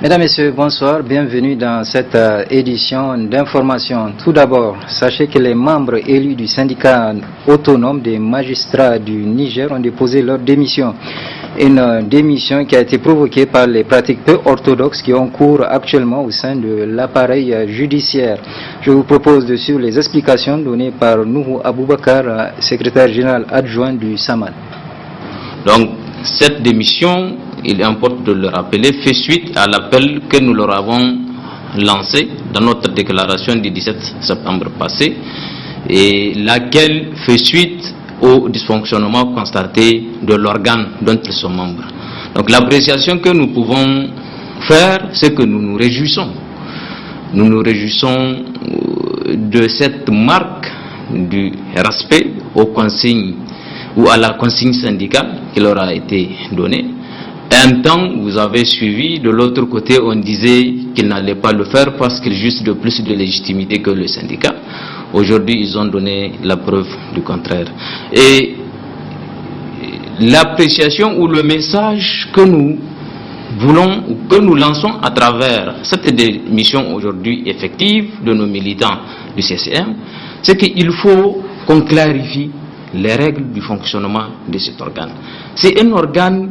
Mesdames, Messieurs, bonsoir, bienvenue dans cette édition d'information. Tout d'abord, sachez que les membres élus du syndicat autonome des magistrats du Niger ont déposé leur démission. Une démission qui a été provoquée par les pratiques peu orthodoxes qui ont cours actuellement au sein de l'appareil judiciaire. Je vous propose de suivre les explications données par Nuhu Aboubakar, secrétaire général adjoint du SAMAD. Donc, cette démission, il importe de le rappeler, fait suite à l'appel que nous leur avons lancé dans notre déclaration du 17 septembre passé, et laquelle fait suite au dysfonctionnement constaté de l'organe dont ils sont membres. Donc l'appréciation que nous pouvons faire, c'est que nous nous réjouissons. Nous nous réjouissons de cette marque du respect aux consignes ou à la consigne syndicale qui leur a été donnée. Un temps, vous avez suivi, de l'autre côté, on disait qu'ils n'allaient pas le faire parce qu'ils jouissent de plus de légitimité que le syndicat. Aujourd'hui, ils ont donné la preuve du contraire. Et l'appréciation ou le message que nous voulons ou que nous lançons à travers cette démission aujourd'hui effective de nos militants du CCM, c'est qu'il faut qu'on clarifie les règles du fonctionnement de cet organe. C'est un organe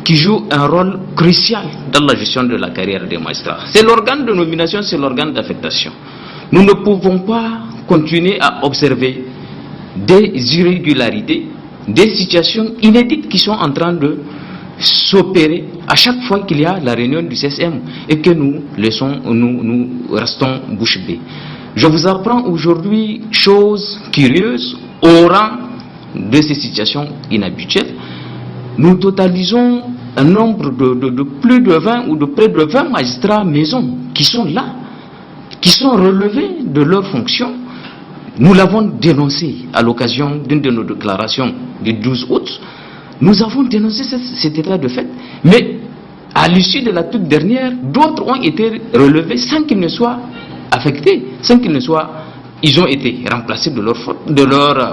qui joue un rôle crucial dans la gestion de la carrière des magistrats. C'est l'organe de nomination, c'est l'organe d'affectation. Nous ne pouvons pas continuer à observer des irrégularités, des situations inédites qui sont en train de s'opérer à chaque fois qu'il y a la réunion du CSM et que nous restons bouche bée. Je vous apprends aujourd'hui chose curieuse au rang de ces situations inhabituelles. Nous totalisons un nombre de plus de 20 ou de près de 20 magistrats maison qui sont là, qui sont relevés de leurs fonctions. Nous l'avons dénoncé à l'occasion d'une de nos déclarations du 12 août. Nous avons dénoncé cet état de fait, mais à l'issue de la toute dernière, d'autres ont été relevés sans qu'ils ne soient affectés, sans qu'ils ne soient... Ils ont été remplacés de leur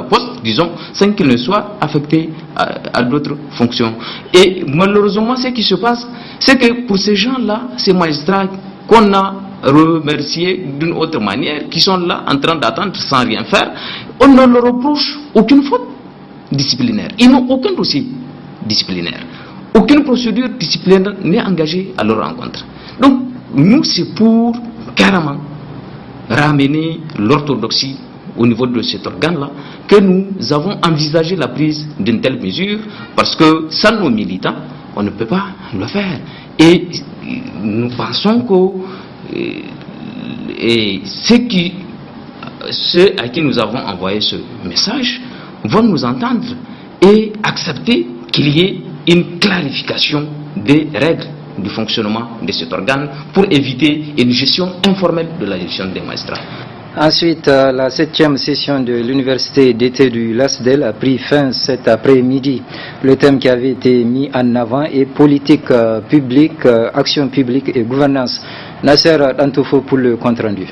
poste, disons, sans qu'ils ne soient affectés à d'autres fonctions. Et malheureusement, ce qui se passe, c'est que pour ces gens-là, ces magistrats qu'on a remerciés d'une autre manière, qui sont là en train d'attendre sans rien faire, on ne leur reproche aucune faute disciplinaire. Ils n'ont aucun dossier disciplinaire. Aucune procédure disciplinaire n'est engagée à leur rencontre. Donc, nous, c'est pour carrément ramener l'orthodoxie au niveau de cet organe-là que nous avons envisagé la prise d'une telle mesure, parce que sans nos militants, on ne peut pas le faire. Et nous pensons que ceux à qui nous avons envoyé ce message vont nous entendre et accepter qu'il y ait une clarification des règles du fonctionnement de cet organe pour éviter une gestion informelle de la gestion des magistrats. Ensuite, la 7e session de l'université d'été du LASDEL a pris fin cet après-midi. Le thème qui avait été mis en avant est politique publique, action publique et gouvernance. Nasser Antoufo pour le compte-rendu.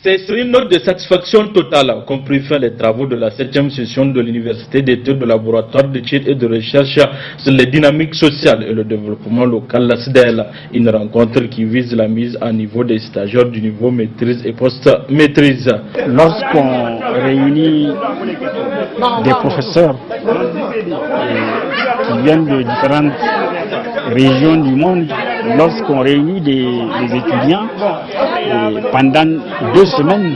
C'est sur une note de satisfaction totale qu'ont pris fin les travaux de la 7e session de l'université d'études de laboratoire d'études et de recherche sur les dynamiques sociales et le développement local, LASDEL. Une rencontre qui vise la mise à niveau des stagiaires du niveau maîtrise et post-maîtrise. Lorsqu'on réunit des professeurs viennent de différentes régions du monde. Lorsqu'on réunit des étudiants pendant 2 semaines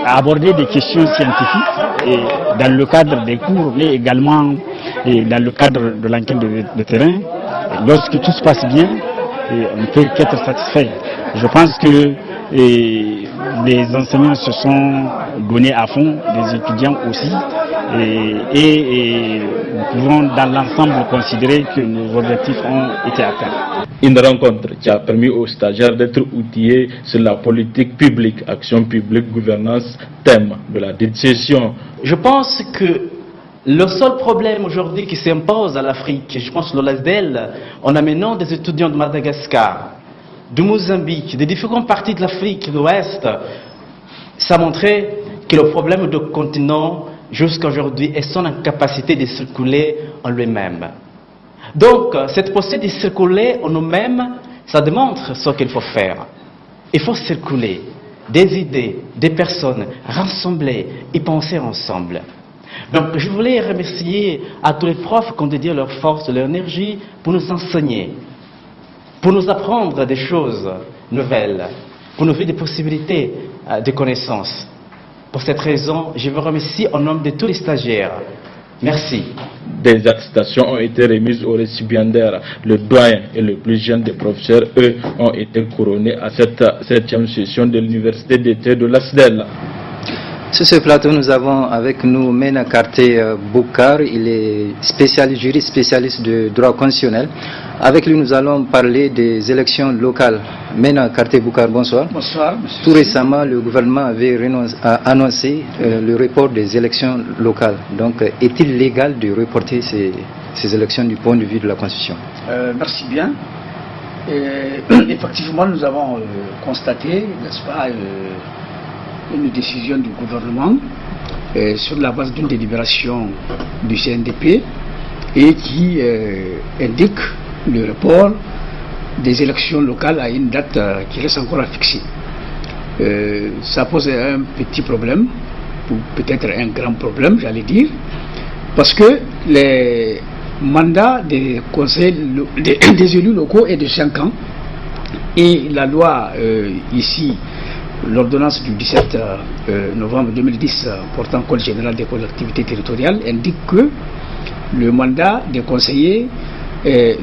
à aborder des questions scientifiques et dans le cadre des cours, mais également dans le cadre de l'enquête de terrain, lorsque tout se passe bien, on ne peut qu'être satisfait. Je pense que les enseignants se sont donnés à fond, les étudiants aussi, et nous pouvons dans l'ensemble considérer que nos objectifs ont été atteints. Une rencontre qui a permis aux stagiaires d'être outillés sur la politique publique, action publique, gouvernance, thème de la dite session. Je pense que le seul problème aujourd'hui qui s'impose à l'Afrique, je pense que l'OLASDEL, en amenant des étudiants de Madagascar, de Mozambique, des différentes parties de l'Afrique de l'Ouest, ça montrait que le problème du continent jusqu'à aujourd'hui est son incapacité de circuler en lui-même. Donc, cette possibilité de circuler en nous-mêmes, ça démontre ce qu'il faut faire. Il faut circuler des idées, des personnes, rassembler et penser ensemble. Donc, je voulais remercier à tous les profs qui ont dédié leur force, leur énergie pour nous enseigner, pour nous apprendre des choses nouvelles, pour nous ouvrir des possibilités de connaissances. Pour cette raison, je vous remercie au nom de tous les stagiaires. Merci. Des attestations ont été remises aux récipiendaires. Le doyen et le plus jeune des professeurs, eux, ont été couronnés à cette 7e session de l'Université d'été de l'ASDEL. Sur ce plateau, nous avons avec nous Mena Karté Boukar. Il est juriste spécialiste de droit constitutionnel. Avec lui, nous allons parler des élections locales. Mena Karté Boukar, bonsoir. Bonsoir, monsieur. Tout récemment, le gouvernement avait annoncé le report des élections locales. Donc, est-il légal de reporter ces élections du point de vue de la Constitution? Merci bien. Effectivement, nous avons constaté, n'est-ce pas, une décision du gouvernement sur la base d'une délibération du CNDP et qui indique le report des élections locales à une date qui reste encore à fixer. Ça pose un petit problème, ou peut-être un grand problème, j'allais dire, parce que les mandats des conseils des élus locaux est de 5 ans et la loi ici, l'ordonnance du 17 novembre 2010 portant code général des collectivités territoriales indique que le mandat des conseillers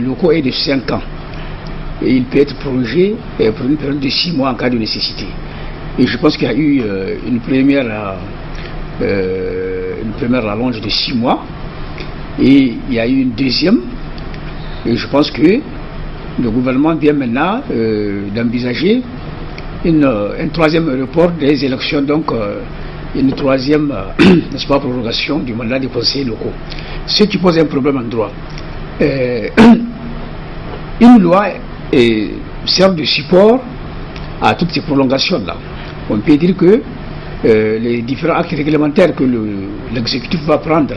locaux est de 5 ans et il peut être prolongé pour une période de 6 mois en cas de nécessité. Et je pense qu'il y a eu une première rallonge de 6 mois et il y a eu une deuxième, et je pense que le gouvernement vient maintenant d'envisager un troisième report des élections, donc une troisième n'est-ce pas, prorogation du mandat des conseillers locaux. Ce qui pose un problème en droit. Une loi sert de support à toutes ces prolongations-là. On peut dire que les différents actes réglementaires que l'exécutif va prendre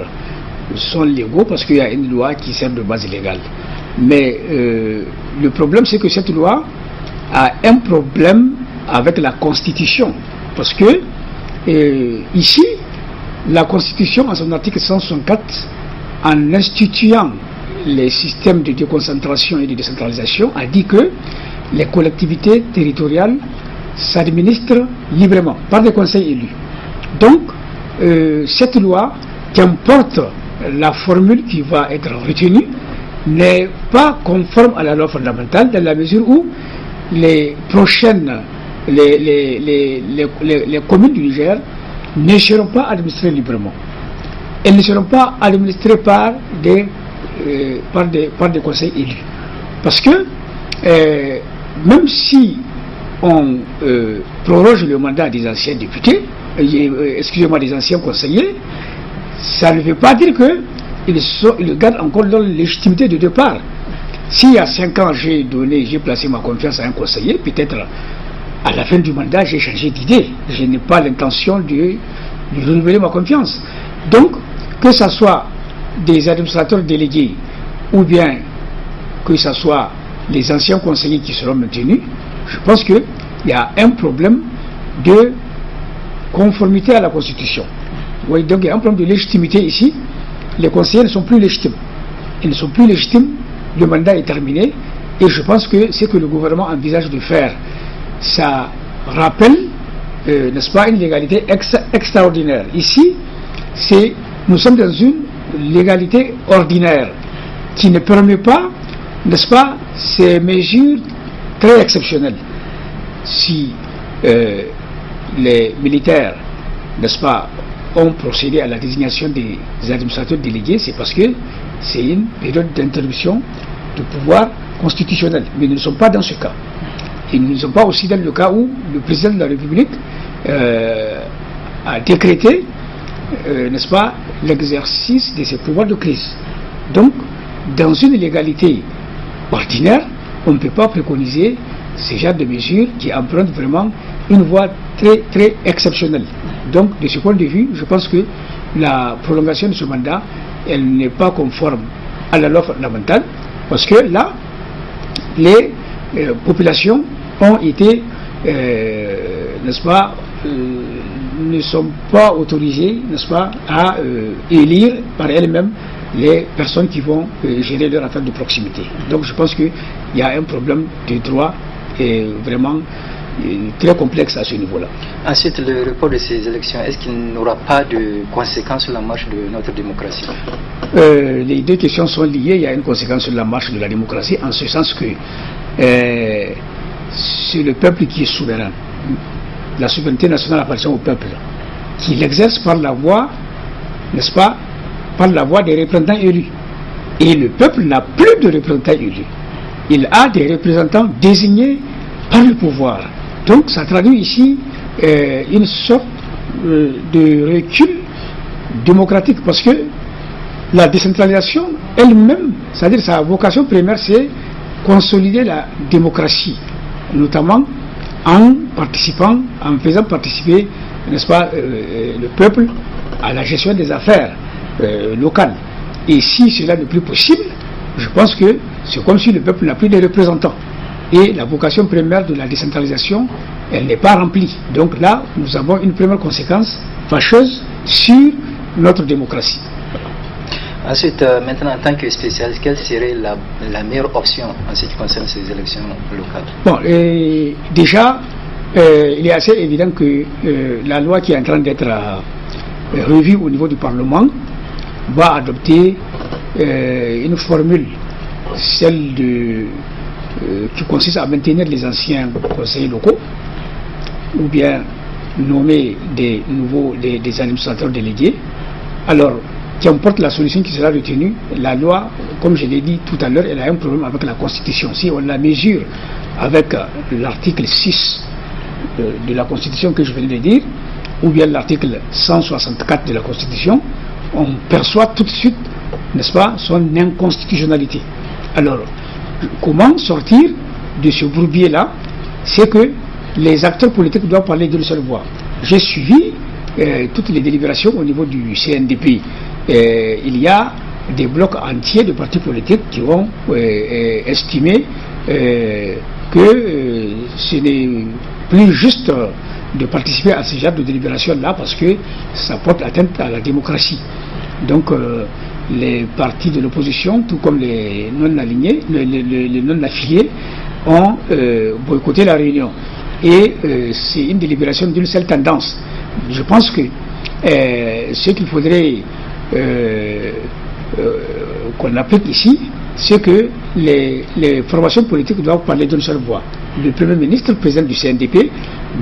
sont légaux parce qu'il y a une loi qui sert de base légale. Mais le problème, c'est que cette loi a un problème avec la Constitution, parce que ici, la Constitution, en son article 164, en instituant les systèmes de déconcentration et de décentralisation, a dit que les collectivités territoriales s'administrent librement par des conseils élus. Donc, cette loi, qu'importe la formule qui va être retenue, n'est pas conforme à la loi fondamentale dans la mesure où les prochaines les communes du Niger ne seront pas administrées librement. Elles ne seront pas administrées par des conseils élus. Parce que même si on proroge le mandat des anciens députés, excusez-moi, des anciens conseillers, ça ne veut pas dire qu'ils gardent encore leur légitimité de départ. Si il y a 5 ans j'ai placé ma confiance à un conseiller, peut-être à la fin du mandat, j'ai changé d'idée. Je n'ai pas l'intention de renouveler ma confiance. Donc, que ce soit des administrateurs délégués ou bien que ce soit les anciens conseillers qui seront maintenus, je pense qu'il y a un problème de conformité à la Constitution. Oui, donc il y a un problème de légitimité ici. Les conseillers ne sont plus légitimes. ils ne sont plus légitimes, le mandat est terminé, et je pense que ce que le gouvernement envisage de faire, ça rappelle, n'est-ce pas, une légalité extraordinaire. Ici, nous sommes dans une légalité ordinaire qui ne permet pas, n'est-ce pas, ces mesures très exceptionnelles. Si les militaires, n'est-ce pas, ont procédé à la désignation des administrateurs délégués, c'est parce que c'est une période d'interruption de pouvoir constitutionnel. Mais nous ne sommes pas dans ce cas. Et nous ne sommes pas aussi dans le cas où le président de la République a décrété, n'est-ce pas, l'exercice de ses pouvoirs de crise. Donc, dans une légalité ordinaire, on ne peut pas préconiser ce genre de mesures qui empruntent vraiment une voie très, très exceptionnelle. Donc, de ce point de vue, je pense que la prolongation de ce mandat, elle n'est pas conforme à la loi fondamentale, parce que là, les populations ont été, n'est-ce pas, ne sont pas autorisées, n'est-ce pas, à élire par elles-mêmes les personnes qui vont gérer leur affaire de proximité. Donc je pense qu'il y a un problème de droit vraiment très complexe à ce niveau-là. Ensuite, le report de ces élections, est-ce qu'il n'aura pas de conséquences sur la marche de notre démocratie? Les deux questions sont liées. Il y a une conséquence sur la marche de la démocratie, en ce sens que c'est le peuple qui est souverain. La souveraineté nationale appartient au peuple, qui l'exerce par la voie, n'est-ce pas, par la voie des représentants élus. Et le peuple n'a plus de représentants élus. Il a des représentants désignés par le pouvoir. Donc ça traduit ici une sorte de recul démocratique, parce que la décentralisation elle-même, c'est-à-dire sa vocation première, c'est consolider la démocratie, notamment en participant, en faisant participer, n'est-ce pas, le peuple à la gestion des affaires locales. Et si cela n'est plus possible, je pense que c'est comme si le peuple n'a plus de représentants. Et la vocation première de la décentralisation, elle n'est pas remplie. Donc là, nous avons une première conséquence fâcheuse sur notre démocratie. Ensuite, maintenant, en tant que spécialiste, quelle serait la meilleure option en ce qui concerne ces élections locales? Bon, déjà, il est assez évident que la loi qui est en train d'être revue au niveau du Parlement va adopter une formule, celle qui consiste à maintenir les anciens conseillers locaux, ou bien nommer des administrateurs délégués. Alors, qu'importe la solution qui sera retenue, la loi, comme je l'ai dit tout à l'heure, elle a un problème avec la Constitution. Si on la mesure avec l'article 6 de la Constitution que je viens de dire, ou bien l'article 164 de la Constitution, on perçoit tout de suite, n'est-ce pas, son inconstitutionnalité. Alors, comment sortir de ce bourbier-là? C'est que les acteurs politiques doivent parler d'une seule voix. J'ai suivi toutes les délibérations au niveau du CNDP. Il y a des blocs entiers de partis politiques qui ont estimé que ce n'est plus juste de participer à ce genre de délibération-là, parce que ça porte atteinte à la démocratie. Donc les partis de l'opposition, tout comme les non-alignés, les non-affiliés, ont boycotté la réunion. Et c'est une délibération d'une seule tendance. Je pense que ce qu'il faudrait qu'on applique ici, c'est que les formations politiques doivent parler d'une seule voix. Le Premier ministre, le président du CNDP,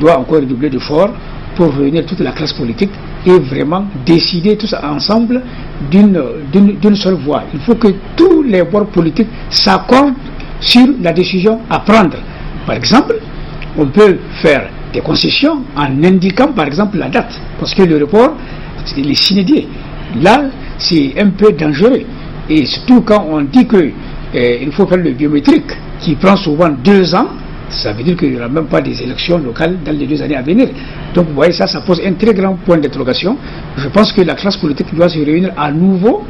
doit encore redoubler d'efforts pour réunir toute la classe politique et vraiment décider tous ensemble d'une seule voix. Il faut que tous les bords politiques s'accordent sur la décision à prendre. Par exemple, on peut faire des concessions en indiquant par exemple la date, parce que le report, il est sine-die. Là, c'est un peu dangereux. Et surtout quand on dit qu'il faut faire le biométrique, qui prend souvent 2 ans, ça veut dire qu'il n'y aura même pas des élections locales dans les 2 années à venir. Donc vous voyez, ça pose un très grand point d'interrogation. Je pense que la classe politique doit se réunir à nouveau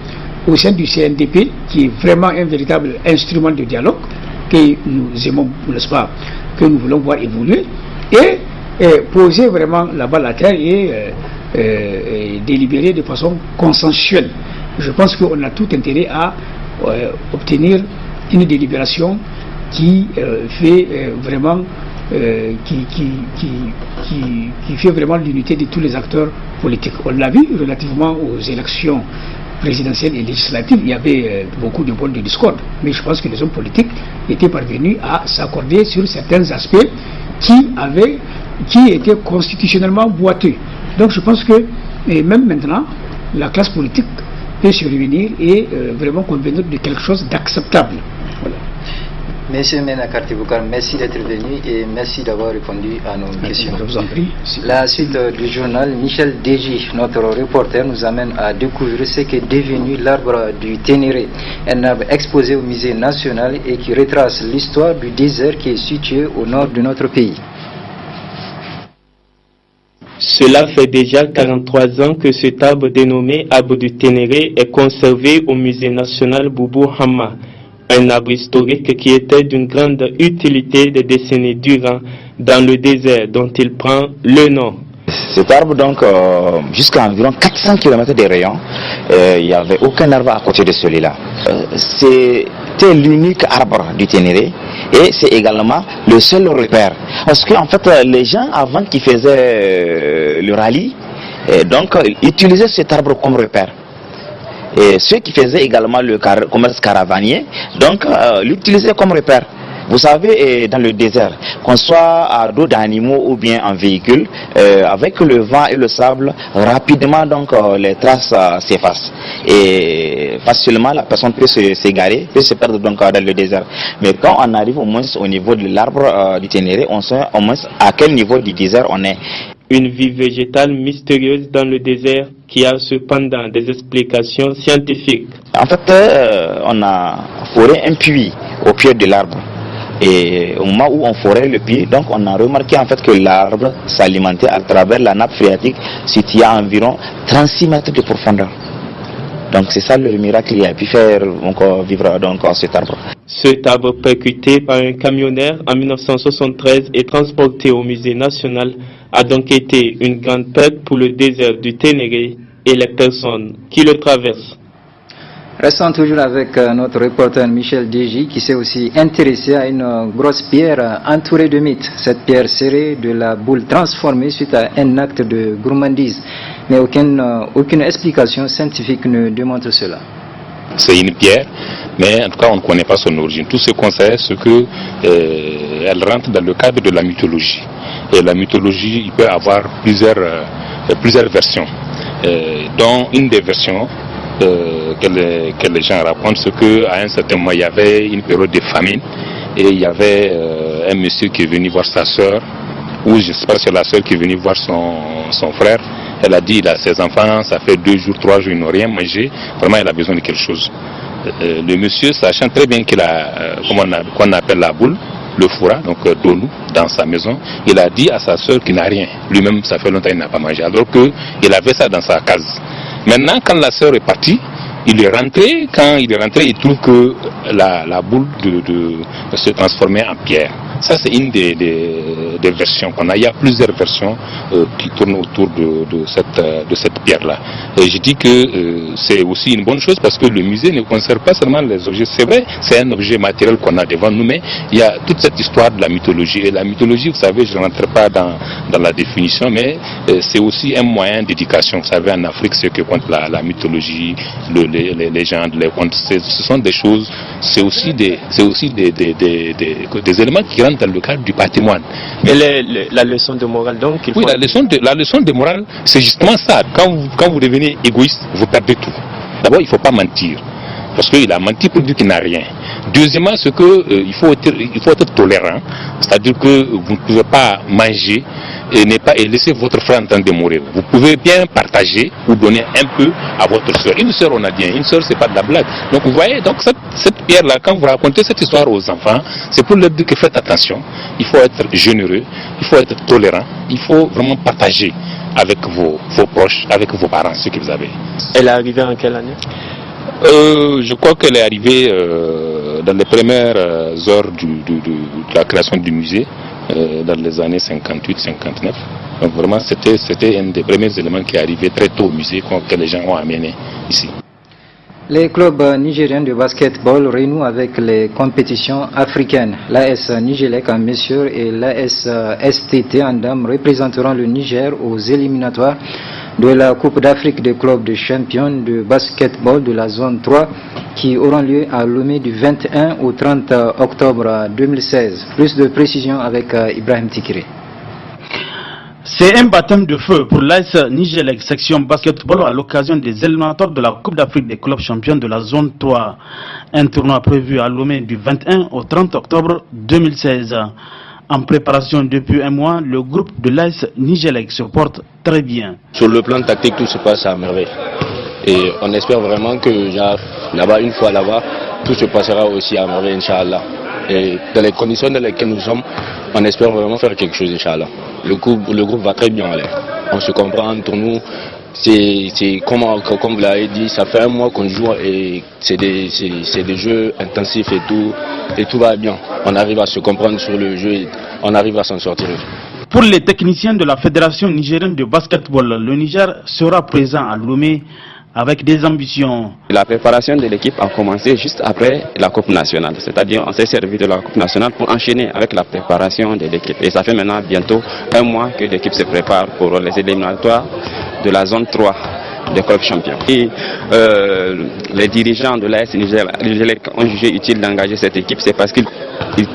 au sein du CNDP, qui est vraiment un véritable instrument de dialogue que nous aimons, n'est-ce pas, que nous voulons voir évoluer, et poser vraiment la balle à terre et délibérer de façon consensuelle. Je pense qu'on a tout intérêt à obtenir une délibération qui fait vraiment qui fait vraiment l'unité de tous les acteurs politiques. On l'a vu relativement aux élections présidentielles et législatives, il y avait beaucoup de points de discorde, mais je pense que les hommes politiques étaient parvenus à s'accorder sur certains aspects qui étaient constitutionnellement boiteux. Donc je pense que même maintenant, la classe politique peut se réunir et vraiment convenir de quelque chose d'acceptable. Voilà. Monsieur Ménakarté Boukar, merci d'être venu et merci d'avoir répondu à nos questions. Je vous en prie. La suite du journal, Michel Deji, notre reporter, nous amène à découvrir ce qu'est devenu l'arbre du Ténéré, un arbre exposé au musée national et qui retrace l'histoire du désert qui est situé au nord de notre pays. Cela fait déjà 43 ans que cet arbre dénommé arbre du Ténéré est conservé au musée national Boubou Hama. Un arbre historique qui était d'une grande utilité des décennies durant dans le désert dont il prend le nom. Cet arbre, donc, jusqu'à environ 400 km de rayon, il n'y avait aucun arbre à côté de celui-là. C'était l'unique arbre du Ténéré et c'est également le seul repère. Parce qu'en fait, les gens, avant qu'ils faisaient le rallye, donc, ils utilisaient cet arbre comme repère. Et ceux qui faisaient également le commerce caravanier, donc l'utilisaient comme repère. Vous savez, dans le désert, qu'on soit à dos d'animaux ou bien en véhicule, avec le vent et le sable, rapidement donc les traces s'effacent. Et facilement la personne peut s'égarer, peut se perdre donc dans le désert. Mais quand on arrive au moins au niveau de l'arbre du Ténéré, on sait au moins à quel niveau du désert on est. Une vie végétale mystérieuse dans le désert qui a cependant des explications scientifiques. En fait, on a foré un puits au pied de l'arbre. Et au moment où on forait le puits, donc on a remarqué en fait que l'arbre s'alimentait à travers la nappe phréatique située à environ 36 mètres de profondeur. Donc c'est ça le miracle qu'il a pu faire encore vivre donc cet arbre. Cet arbre percuté par un camionneur en 1973 et transporté au musée national a donc été une grande perte pour le désert du Ténéré et les personnes qui le traversent. Restons toujours avec notre reporter Michel Deji qui s'est aussi intéressé à une grosse pierre entourée de mythes. Cette pierre serait de la boule transformée suite à un acte de gourmandise. Mais aucune explication scientifique ne démontre cela. C'est une pierre, mais en tout cas on ne connaît pas son origine. Tout ce qu'on sait, c'est qu'elle rentre dans le cadre de la mythologie. Et la mythologie, il peut avoir plusieurs versions, dont une des versions que les gens racontent, c'est qu'à un certain moment il y avait une période de famine et il y avait un monsieur qui est venu voir sa soeur, ou je ne sais pas si c'est la soeur qui est venue voir son frère. Elle a dit il a ses enfants, ça fait 2 jours, 3 jours, ils n'ont rien mangé, vraiment il a besoin de quelque chose. Le monsieur, sachant très bien qu'il a qu'on appelle la boule, le fourra, donc d'Olou, dans sa maison, il a dit à sa soeur qu'il n'a rien. Lui-même, ça fait longtemps qu'il n'a pas mangé, alors qu'il avait ça dans sa case. Maintenant, quand la sœur est partie, il est rentré. Quand il est rentré, il trouve que la boule se transformait en pierre. Ça, c'est une des versions qu'on a. Il y a plusieurs versions qui tournent autour de cette pierre-là. Et je dis que c'est aussi une bonne chose parce que le musée ne conserve pas seulement les objets. C'est vrai, c'est un objet matériel qu'on a devant nous, mais il y a toute cette histoire de la mythologie. Et la mythologie, vous savez, je ne rentre pas dans la définition, mais c'est aussi un moyen d'éducation. Vous savez, en Afrique, ce que compte la mythologie, les légendes, les contes, ce sont des choses, c'est aussi des éléments qui rentrent dans le cadre du patrimoine. Et la leçon de morale, donc oui, la leçon de morale, c'est justement ça. Quand vous devenez égoïste, vous perdez tout. D'abord, il ne faut pas mentir, parce qu'il a menti pour dire qu'il n'a rien. Deuxièmement, c'est qu'il faut être tolérant, c'est-à-dire que vous ne pouvez pas manger et laisser votre frère en train de mourir. Vous pouvez bien partager ou donner un peu à votre soeur. Une soeur, on a dit, une soeur, c'est pas de la blague. Donc vous voyez, donc cette pierre-là, quand vous racontez cette histoire aux enfants, c'est pour leur dire que faites attention. Il faut être généreux, il faut être tolérant, il faut vraiment partager avec vos proches, avec vos parents, ce que vous avez. Elle est arrivée en quelle année? Je crois qu'elle est arrivée dans les premières heures de la création du musée, dans les années 58-59. Donc vraiment, c'était un des premiers éléments qui est arrivé très tôt au musée, que les gens ont amené ici. Les clubs nigériens de basketball renouent avec les compétitions africaines. L'AS Nigelec en messieurs et l'AS STT en dames représenteront le Niger aux éliminatoires de la Coupe d'Afrique des clubs de champions de basketball de la zone 3 qui auront lieu à Lomé du 21 au 30 octobre 2016. Plus de précisions avec Ibrahim Tikiri. C'est un baptême de feu pour l'AS Nigelec section basketball à l'occasion des éliminatoires de la Coupe d'Afrique des clubs champions de la zone 3. Un tournoi prévu à Lomé du 21 au 30 octobre 2016. En préparation depuis un mois, le groupe de l'AS Nigelec se porte très bien. Sur le plan tactique, tout se passe à merveille. Et on espère vraiment que là-bas, une fois là-bas, tout se passera aussi à merveille, Inch'Allah. Et dans les conditions dans lesquelles nous sommes, on espère vraiment faire quelque chose, Inch'Allah. Le groupe va très bien aller. On se comprend entre nous. C'est comme vous l'avez dit, ça fait un mois qu'on joue et c'est des jeux intensifs et tout va bien. On arrive à se comprendre sur le jeu et on arrive à s'en sortir. Pour les techniciens de la Fédération nigérienne de basketball, le Niger sera présent à Lomé avec des ambitions. La préparation de l'équipe a commencé juste après la Coupe nationale, c'est-à-dire on s'est servi de la Coupe nationale pour enchaîner avec la préparation de l'équipe. Et ça fait maintenant bientôt un mois que l'équipe se prépare pour les éliminatoires de la zone 3 des clubs champions. Et les dirigeants de l'AS Nigelec ont jugé utile d'engager cette équipe, c'est parce qu'ils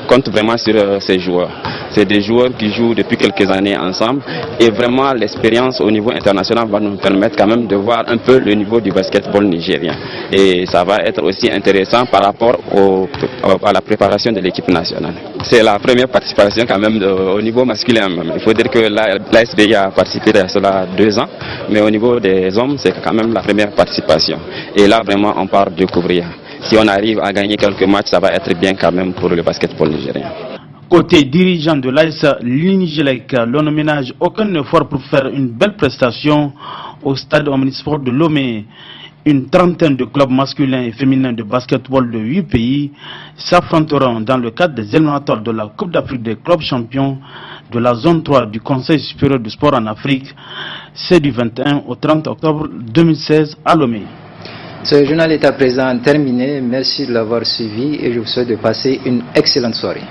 comptent vraiment sur ces joueurs. C'est des joueurs qui jouent depuis quelques années ensemble et vraiment l'expérience au niveau international va nous permettre quand même de voir un peu le niveau du basketball nigérien. Et ça va être aussi intéressant par rapport à la préparation de l'équipe nationale. C'est la première participation quand même au niveau masculin même. Il faut dire que l'ASBI a participé à cela 2 ans, mais au niveau des hommes, c'est quand même la première participation. Et là, vraiment, on part découvrir. Si on arrive à gagner quelques matchs, ça va être bien quand même pour le basketball nigérien. Côté dirigeant de l'AS Nigelec, l'on ne ménage aucun effort pour faire une belle prestation au stade omnisport de Lomé. Une trentaine de clubs masculins et féminins de basketball de 8 pays s'affronteront dans le cadre des éliminatoires de la Coupe d'Afrique des clubs champions de la zone 3 du Conseil supérieur du sport en Afrique. C'est du 21 au 30 octobre 2016 à Lomé. Ce journal est à présent terminé. Merci de l'avoir suivi et je vous souhaite de passer une excellente soirée.